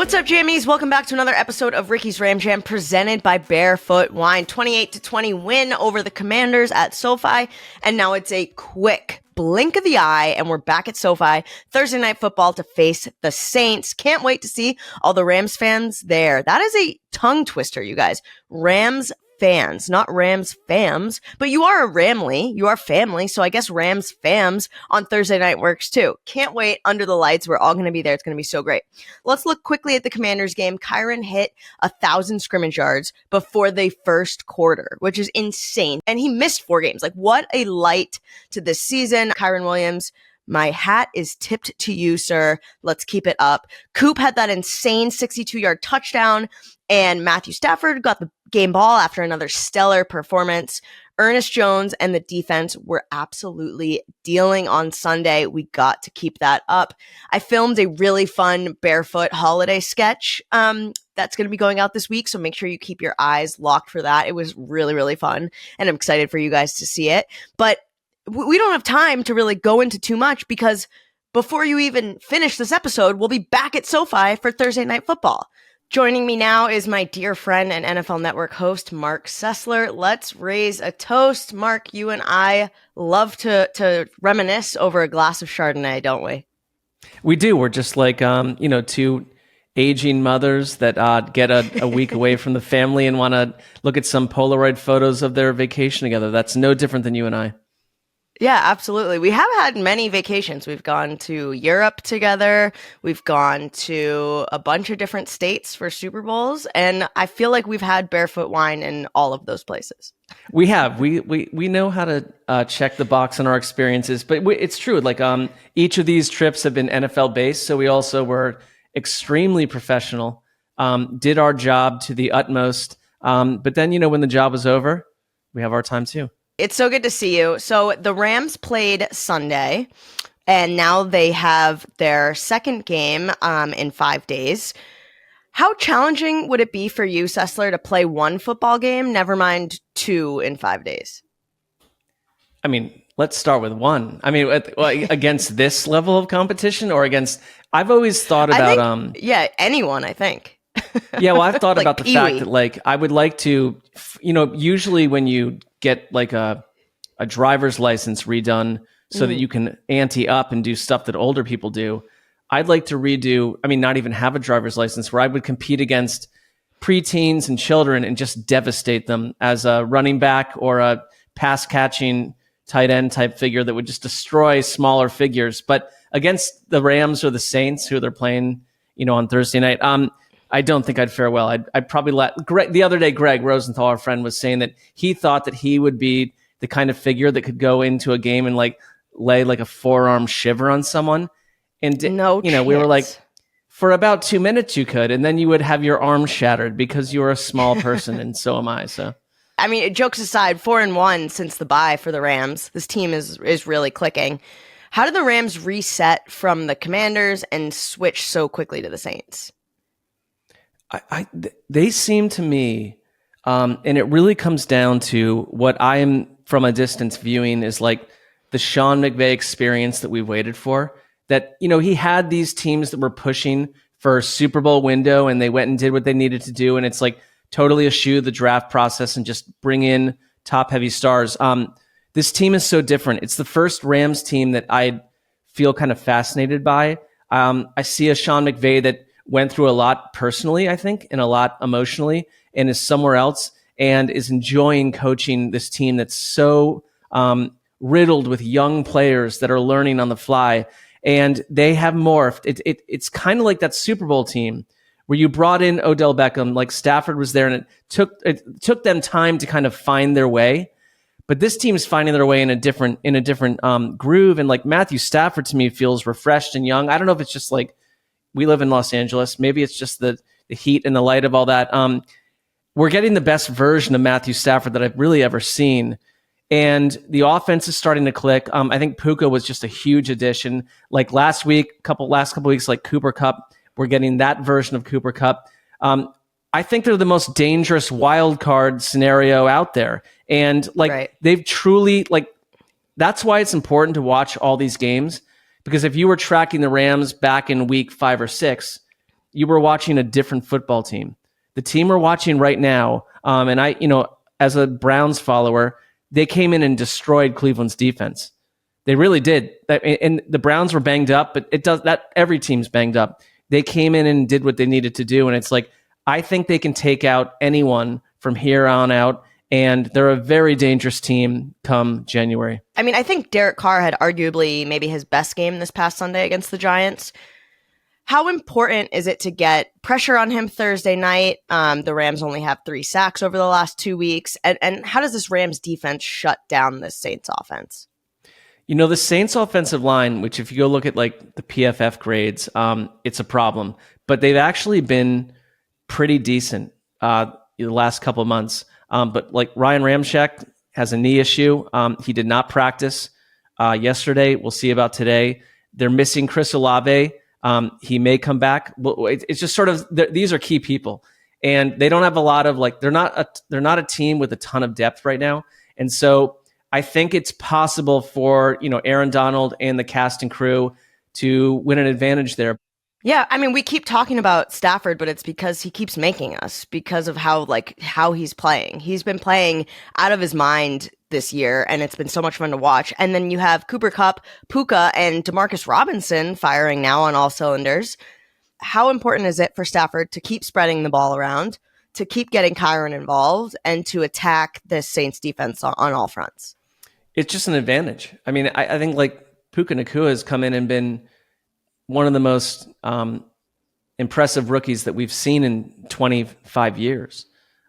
What's up, jammies? Welcome back to another episode of Ricky's Ram Jam presented by Barefoot Wine. 28-20 win over the Commanders at SoFi, and now it's a quick blink of the eye, and we're back at SoFi Thursday Night Football to face the Saints. Can't wait to see all the Rams fans there. That is a tongue twister, you guys. Rams fans, not Rams fams, but you are a Ramley, you are family, so I guess Rams fams on Thursday night works too. Can't wait. Under the lights, we're all going to be there. It's going to be so great. Let's look quickly at the Commanders game. Kyron hit 1,000 scrimmage yards before the first quarter, which is insane, and he missed 4 games. Like, what a light to this season. Kyron Williams, my hat is tipped to you, sir. Let's keep it up. Coop had that insane 62-yard touchdown, and Matthew Stafford got the game ball after another stellar performance. Ernest Jones and the defense were absolutely dealing on Sunday. We got to keep that up. I filmed a really fun barefoot holiday sketch that's going to be going out this week, so make sure you keep your eyes locked for that. It was really, really fun, and I'm excited for you guys to see it. But we don't have time to really go into too much because before you even finish this episode, we'll be back at SoFi for Thursday Night Football. Joining me now is my dear friend and NFL Network host, Marc Sessler. Let's raise a toast. Marc, you and I love to reminisce over a glass of Chardonnay, don't we? We do. We're just like, two aging mothers that get a week away from the family and want to look at some Polaroid photos of their vacation together. That's no different than you and I. Yeah, absolutely. We have had many vacations. We've gone to Europe together. We've gone to a bunch of different states for Super Bowls. And I feel like we've had barefoot wine in all of those places. We have. We know how to check the box on our experiences. But it's true. Like each of these trips have been NFL based. So we also were extremely professional, did our job to the utmost. But then, when the job was over, we have our time too. It's so good to see you. So the Rams played Sunday, and now they have their second game in 5 days. How challenging would it be for you, Sessler, to play one football game, never mind 2 in 5 days? I mean, let's start with one. I mean, against this level of competition or against... I've always thought about... anyone, I think. Yeah, well, I've thought like about the fact that, I would like to... usually when you get like a driver's license redone so that you can ante up and do stuff that older people do. I'd like to not even have a driver's license, where I would compete against preteens and children and just devastate them as a running back or a pass catching tight end type figure that would just destroy smaller figures. But against the Rams or the Saints, who they're playing, on Thursday night, I don't think I'd fare well. I'd probably let Greg. The other day, Greg Rosenthal, our friend, was saying that he thought that he would be the kind of figure that could go into a game and lay like a forearm shiver on someone. And we were like, for about 2 minutes you could, and then you would have your arm shattered because you were a small person, and so am I. So, I mean, jokes aside, 4-1 since the bye for the Rams. This team is really clicking. How did the Rams reset from the Commanders and switch so quickly to the Saints? They seem to me, and it really comes down to what I am from a distance viewing is like the Sean McVay experience that we've waited for. That, he had these teams that were pushing for a Super Bowl window and they went and did what they needed to do. And it's like totally eschew the draft process and just bring in top heavy stars. This team is so different. It's the first Rams team that I feel kind of fascinated by. I see a Sean McVay that went through a lot personally, I think, and a lot emotionally, and is somewhere else and is enjoying coaching this team that's so riddled with young players that are learning on the fly. And they have morphed. It's kind of like that Super Bowl team where you brought in Odell Beckham, like Stafford was there, and it took them time to kind of find their way. But this team is finding their way in a different groove. And like Matthew Stafford to me feels refreshed and young. I don't know if it's just like, we live in Los Angeles. Maybe it's just the heat and the light of all that. We're getting the best version of Matthew Stafford that I've really ever seen. And the offense is starting to click. I think Puka was just a huge addition. Like last couple weeks, like Cooper Kupp, we're getting that version of Cooper Kupp. I think they're the most dangerous wild card scenario out there. And They've truly that's why it's important to watch all these games. Because if you were tracking the Rams back in week 5 or 6, you were watching a different football team. The team we're watching right now, and I, as a Browns follower, they came in and destroyed Cleveland's defense. They really did. And the Browns were banged up, but it does that. Every team's banged up. They came in and did what they needed to do. And it's like, I think they can take out anyone from here on out. And they're a very dangerous team come January. I mean, I think Derek Carr had arguably maybe his best game this past Sunday against the Giants. How important is it to get pressure on him Thursday night? The Rams only have 3 sacks over the last 2 weeks. And how does this Rams defense shut down this Saints offense? The Saints offensive line, which if you go look at like the PFF grades, it's a problem. But they've actually been pretty decent the last couple of months. But like Ryan Ramczyk has a knee issue. He did not practice yesterday. We'll see about today. They're missing Chris Olave. He may come back. It's just sort of, these are key people, and they don't have a lot of they're not a team with a ton of depth right now. And so I think it's possible for, Aaron Donald and the cast and crew to win an advantage there. Yeah, I mean, we keep talking about Stafford, but it's because he keeps making us because of how he's playing. He's been playing out of his mind this year, and it's been so much fun to watch. And then you have Cooper Kupp, Puka, and Demarcus Robinson firing now on all cylinders. How important is it for Stafford to keep spreading the ball around, to keep getting Kyron involved, and to attack the Saints defense on all fronts? It's just an advantage. I mean, I think Puka Nacua has come in and been one of the most impressive rookies that we've seen in 25 years.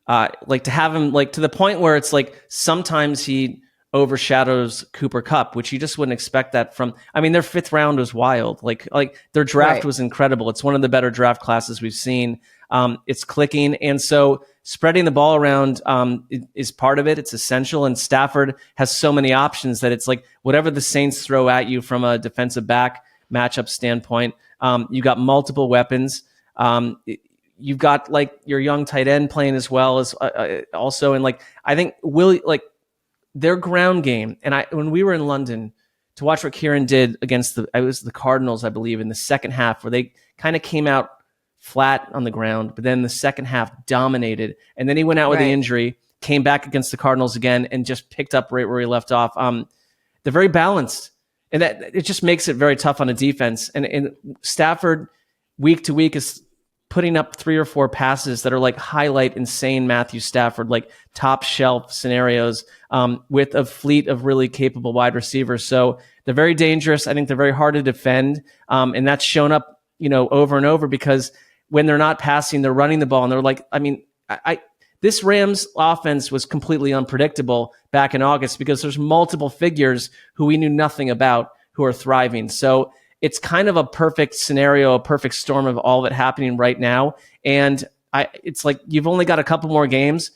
To have him to the point where it's sometimes he overshadows Cooper Kupp, which you just wouldn't expect that from. I mean, their 5th round was wild. Their draft was incredible. It's one of the better draft classes we've seen. It's clicking, and so spreading the ball around is part of it. It's essential, and Stafford has so many options that it's whatever the Saints throw at you from a defensive back matchup standpoint, you got multiple weapons. You've got your young tight end playing as well as also, and I think their ground game. And when we were in London to watch what Kieran did against the Cardinals, I believe, in the second half, where they kind of came out flat on the ground, but then the second half dominated, and then he went out with the injury, came back against the Cardinals again, and just picked up right where he left off. They're very balanced. And that it just makes it very tough on a defense. And Stafford, week to week, is putting up 3 or 4 passes that are highlight insane Matthew Stafford, top shelf scenarios with a fleet of really capable wide receivers. So they're very dangerous. I think they're very hard to defend. And that's shown up, over and over, because when they're not passing, they're running the ball. And they're this Rams offense was completely unpredictable back in August because there's multiple figures who we knew nothing about who are thriving. So it's kind of a perfect scenario, a perfect storm of all of it happening right now. And it's you've only got a couple more games.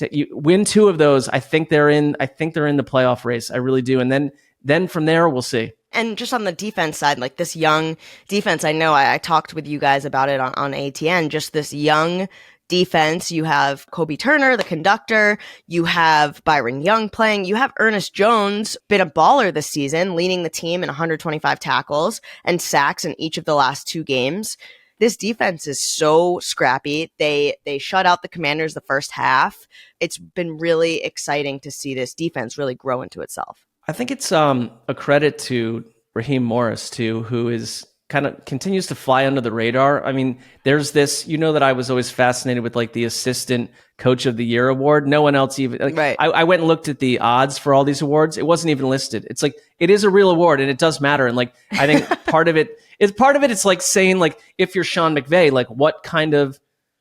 You win 2 of those, I think they're in the playoff race. I really do. And then from there, we'll see. And just on the defense side, this young defense, I know I talked with you guys about it on ATN, just this young defense. You have Kobe Turner, the conductor. You have Byron Young playing. You have Ernest Jones, been a baller this season, leading the team in 125 tackles and sacks in each of the last 2 games. This defense is so scrappy. They shut out the Commanders the first half. It's been really exciting to see this defense really grow into itself. I think it's a credit to Raheem Morris too, who is kind of continues to fly under the radar. I mean, there's this, that I was always fascinated with the assistant coach of the year award. No one else even, right. I went and looked at the odds for all these awards. It wasn't even listed. It's it is a real award and it does matter. And I think part of it, it's saying if you're Sean McVay, what kind of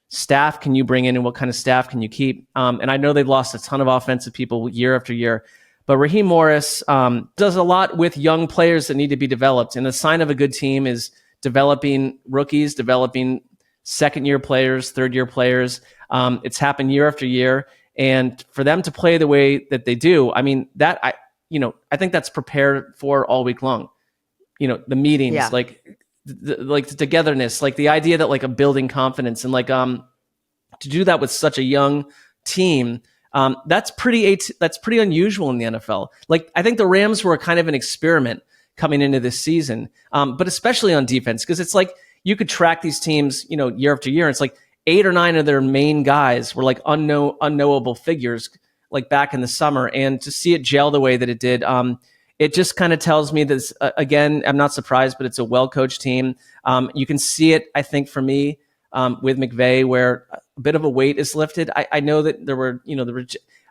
staff can you bring in and what kind of staff can you keep? And I know they've lost a ton of offensive people year after year. But Raheem Morris does a lot with young players that need to be developed. And the sign of a good team is developing rookies, developing second-year players, third-year players. It's happened year after year. And for them to play the way that they do, I mean, I think that's prepared for all week long. The meetings, the togetherness, the idea that a building confidence and to do that with such a young team. That's pretty unusual in the NFL. I think the Rams were kind of an experiment coming into this season, but especially on defense, because it's you could track these teams, year after year. And it's like 8 or 9 of their main guys were like unknowable figures, like back in the summer. And to see it gel the way that it did, it just kind of tells me this, again, I'm not surprised, but it's a well-coached team. You can see it, I think, for me, with McVay, where a bit of a weight is lifted. I know that there were,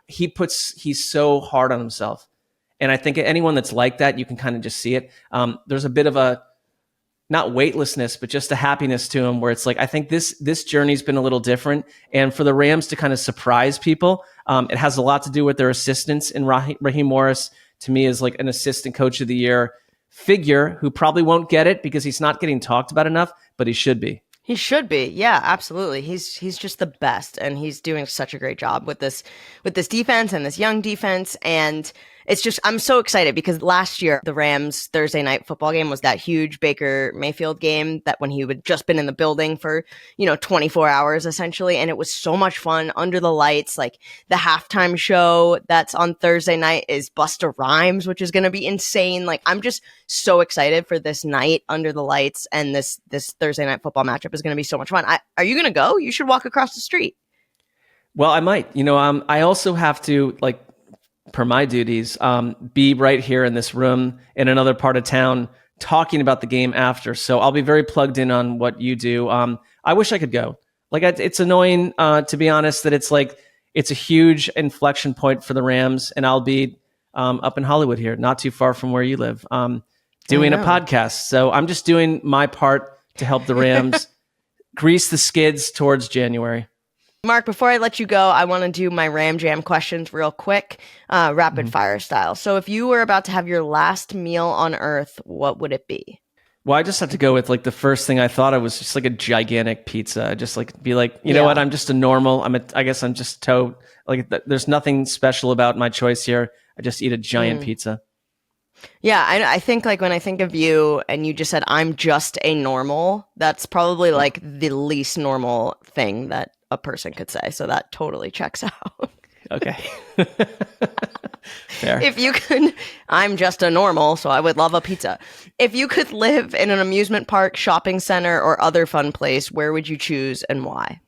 he's so hard on himself. And I think anyone that's like that, you can kind of just see it. There's a bit of a, not weightlessness, but just a happiness to him where it's like, I think this journey's been a little different. And for the Rams to kind of surprise people, it has a lot to do with their assistants. And Raheem Morris, to me, is like an assistant coach of the year figure who probably won't get it because he's not getting talked about enough, but he should be. He should be. Yeah, absolutely. He's just the best, and he's doing such a great job with this defense and this young defense. And it's just, I'm so excited because last year the Rams Thursday night football game was that huge Baker Mayfield game that when he had just been in the building for, 24 hours essentially. And it was so much fun under the lights. Like the halftime show that's on Thursday night is Busta Rhymes, which is going to be insane. Like I'm just so excited for this night under the lights, and this Thursday night football matchup is going to be so much fun. Are you going to go? You should walk across the street. Well, I might. I also have to, like, per my duties, be right here in this room in another part of town talking about the game after. So I'll be very plugged in on what you do. I wish I could go. Like, it's annoying, to be honest, that it's like, it's a huge inflection point for the Rams, and I'll be up in Hollywood here, not too far from where you live, doing a podcast. So I'm just doing my part to help the Rams grease the skids towards January. Mark, before I let you go, I want to do my Ram Jam questions real quick, rapid fire style. So if you were about to have your last meal on Earth, what would it be? Well, I just have to go with like the first thing I thought of was just like a gigantic pizza. Just like be like, you know what? I'm just a normal. I guess I'm just there's nothing special about my choice here. I just eat a giant pizza. Yeah, I think like when I think of you and you just said, I'm just a normal, that's probably like the least normal thing that a person could say. So that totally checks out. Okay. Fair. If you could, I'm just a normal, so I would love a pizza. If you could live in an amusement park, shopping center, or other fun place, where would you choose and why?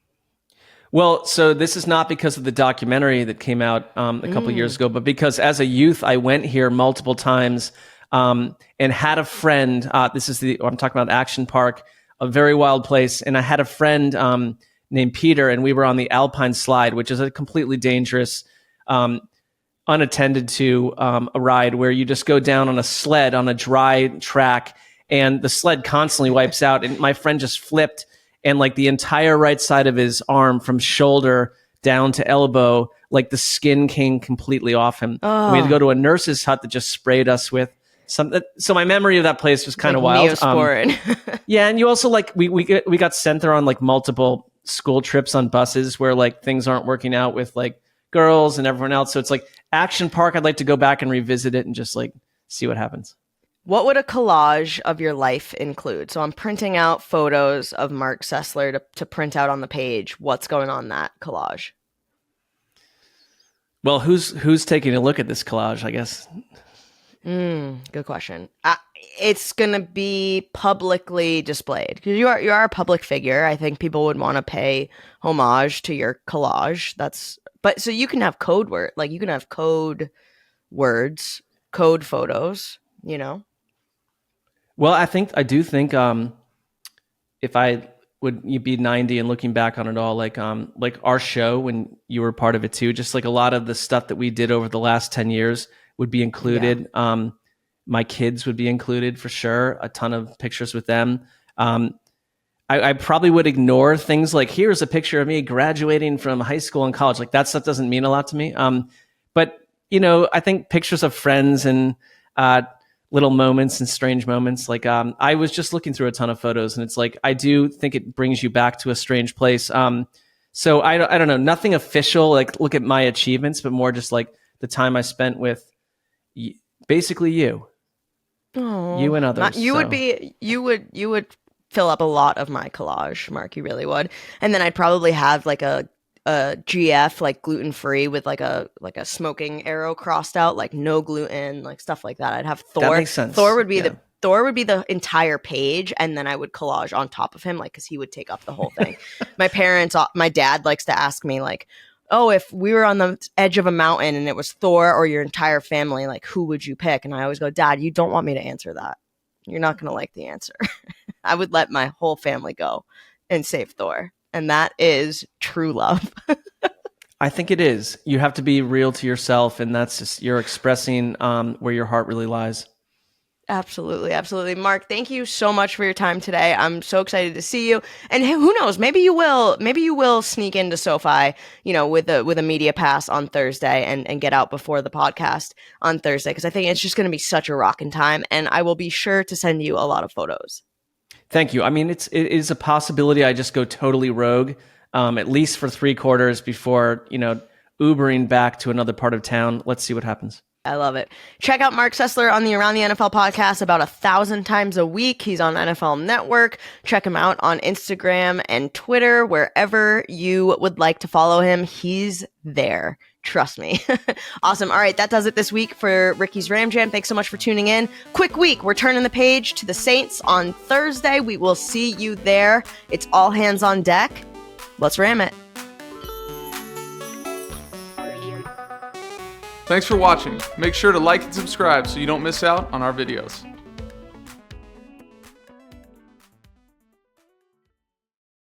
Well, so this is not because of the documentary that came out a couple years ago, but because as a youth, I went here multiple times and had a friend. I'm talking about Action Park, a very wild place. And I had a friend named Peter, and we were on the Alpine Slide, which is a completely dangerous, unattended to a ride where you just go down on a sled on a dry track, and the sled constantly wipes out. And my friend just flipped, and like the entire right side of his arm from shoulder down to elbow, like the skin came completely off him. Oh. We had to go to a nurse's hut that just sprayed us with something. So my memory of that place was kind of wild. Neosporin. Yeah, and you also like we got sent there on like multiple school trips on buses where like things aren't working out with like girls and everyone else. So it's like Action Park. I'd like to go back and revisit it and just like see what happens. What would a collage of your life include? So I'm printing out photos of Marc Sessler to print out on the page. What's going on that collage? Well, who's taking a look at this collage, I guess? Good question. It's going to be publicly displayed because you are a public figure. I think people would want to pay homage to your collage. But so you can have code word, like you can have code words, code photos, Well, I do think if I would be 90 and looking back on it all, like our show when you were part of it too, just like a lot of the stuff that we did over the last 10 years would be included. Yeah. My kids would be included for sure. A ton of pictures with them. I probably would ignore things like, here's a picture of me graduating from high school and college. Like that stuff doesn't mean a lot to me. But I think pictures of friends and little moments and strange moments. Like I was just looking through a ton of photos, and it's like I do think it brings you back to a strange place. So I don't know, nothing official. Like look at my achievements, but more just like the time I spent with basically you. Oh, you and others. You would fill up a lot of my collage, Mark. You really would. And then I'd probably have like a GF, like gluten free, with like a smoking arrow crossed out, like no gluten, like stuff like that. I'd have Thor. That makes sense. Thor would be Thor would be the entire page, and then I would collage on top of him, like, because he would take up the whole thing. My dad likes to ask me, like, oh, if we were on the edge of a mountain and it was Thor or your entire family, like, who would you pick? And I always go, Dad, you don't want me to answer that. You're not going to like the answer. I would let my whole family go and save Thor. And that is true love. I think it is. You have to be real to yourself, and that's just you're expressing where your heart really lies. Absolutely, absolutely. Marc, thank you so much for your time today. I'm so excited to see you. And who knows, maybe you will sneak into SoFi, with a media pass on Thursday and get out before the podcast on Thursday, because I think it's just going to be such a rockin' time, and I will be sure to send you a lot of photos. Thank you. I mean, it is a possibility I just go totally rogue, at least for 3 quarters before, Ubering back to another part of town. Let's see what happens. I love it. Check out Marc Sessler on the Around the NFL podcast about 1,000 times a week. He's on NFL Network. Check him out on Instagram and Twitter. Wherever you would like to follow him, he's there. Trust me. Awesome. All right, that does it this week for Ricky's Ram Jam. Thanks so much for tuning in. Quick week. We're turning the page to the Saints on Thursday. We will see you there. It's all hands on deck. Let's ram it. Thanks for watching. Make sure to like and subscribe so you don't miss out on our videos.